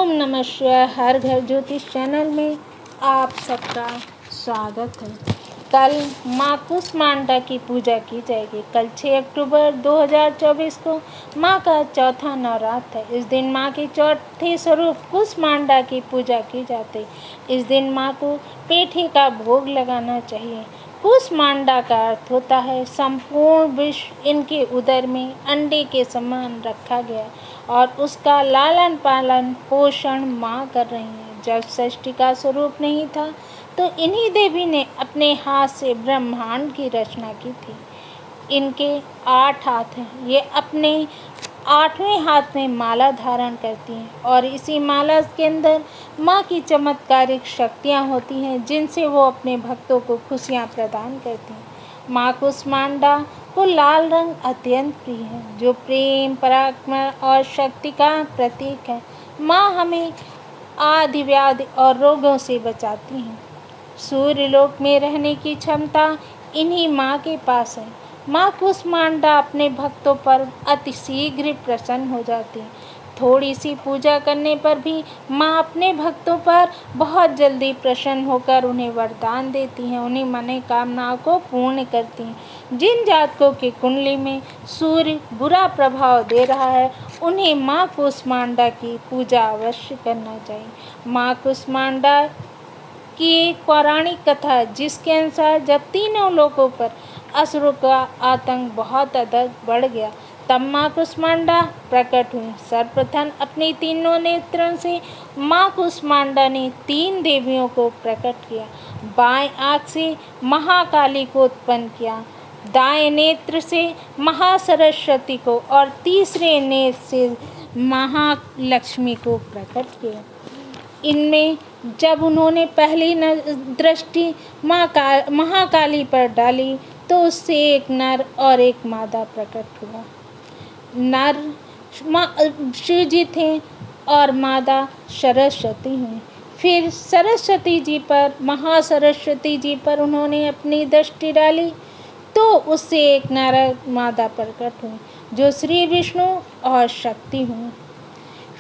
ओम नमः शिवाय। हर घर ज्योतिष चैनल में आप सबका स्वागत है। कल माँ कुष्मांडा की पूजा की जाएगी। कल 6 अक्टूबर 2024 को माँ का चौथा नवरात्र है। इस दिन माँ के चौथे स्वरूप कुष्मांडा की पूजा की जाती है। इस दिन माँ को पेठे का भोग लगाना चाहिए। कुष्मांडा का अर्थ होता है संपूर्ण विश्व इनके उदर में अंडे के समान रखा गया और उसका लालन पालन पोषण माँ कर रही है। जब सृष्टि का स्वरूप नहीं था तो इन्हीं देवी ने अपने हाथ से ब्रह्मांड की रचना की थी। इनके 8 हाथ हैं। ये अपने 8वें हाथ में माला धारण करती हैं और इसी माला के अंदर माँ की चमत्कारिक शक्तियाँ होती हैं जिनसे वो अपने भक्तों को खुशियाँ प्रदान करती हैं। माँ कुष्मांडा को लाल रंग अत्यंत प्रिय है जो प्रेम पराक्रम और शक्ति का प्रतीक है। माँ हमें आदि व्याधि और रोगों से बचाती हैं। सूर्यलोक में रहने की क्षमता इन्हीं माँ के पास है। माँ कुष्मांडा अपने भक्तों पर अति शीघ्र प्रसन्न हो जाती है। थोड़ी सी पूजा करने पर भी माँ अपने भक्तों पर बहुत जल्दी प्रसन्न होकर उन्हें वरदान देती हैं, उन्हीं मनोकामनाओं को पूर्ण करती हैं। जिन जातकों की कुंडली में सूर्य बुरा प्रभाव दे रहा है उन्हें माँ कुष्मांडा की पूजा अवश्य करना चाहिए। माँ कुष्मांडा की एक पौराणिक कथा है जिसके अनुसार जब तीनों लोगों पर असुरों का आतंक बहुत अधिक बढ़ गया तब माँ कुष्मांडा प्रकट हुई। सर्वप्रथम अपने तीनों नेत्रों से माँ कुष्मांडा ने 3 देवियों को प्रकट किया। बाएं आँख से महाकाली को उत्पन्न किया, दाएं नेत्र से महासरस्वती को और तीसरे नेत्र से महालक्ष्मी को प्रकट किया। इनमें जब उन्होंने पहली दृष्टि महाकाली पर डाली तो उससे एक नर और एक मादा प्रकट हुआ। नर शिव जी थे और मादा सरस्वती हुई। फिर सरस्वती जी पर महासरस्वती जी पर उन्होंने अपनी दृष्टि डाली तो उससे एक नर मादा प्रकट हुई जो श्री विष्णु और शक्ति हुई।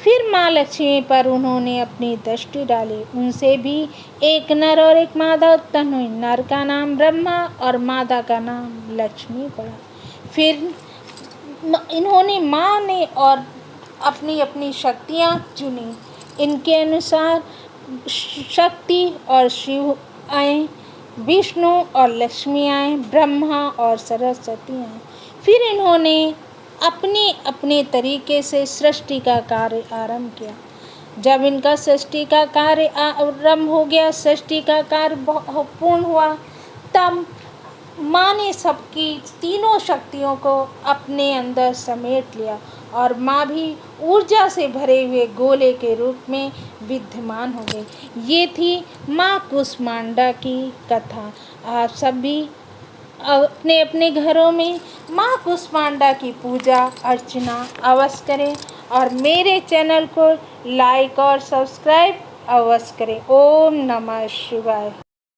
फिर माँ लक्ष्मी पर उन्होंने अपनी दृष्टि डाली, उनसे भी एक नर और एक मादा उत्पन्न हुई। नर का नाम ब्रह्मा और मादा का नाम लक्ष्मी पड़ा। फिर इन्होंने माँ ने और अपनी अपनी शक्तियाँ चुनी। इनके अनुसार शक्ति और शिव आए, विष्णु और लक्ष्मी आए, ब्रह्मा और सरस्वती आए। फिर इन्होंने अपने अपने तरीके से सृष्टि का कार्य आरंभ किया। जब इनका सृष्टि का कार्य आरंभ हो गया, सृष्टि का कार्य पूर्ण हुआ, तब माँ ने सबकी तीनों शक्तियों को अपने अंदर समेट लिया और माँ भी ऊर्जा से भरे हुए गोले के रूप में विद्यमान हो गई। ये थी माँ कुष्मांडा की कथा। आप सब भी अपने अपने घरों में माँ कुष्मांडा की पूजा अर्चना अवश्य करें और मेरे चैनल को लाइक और सब्सक्राइब अवश्य करें। ओम नमः शिवाय।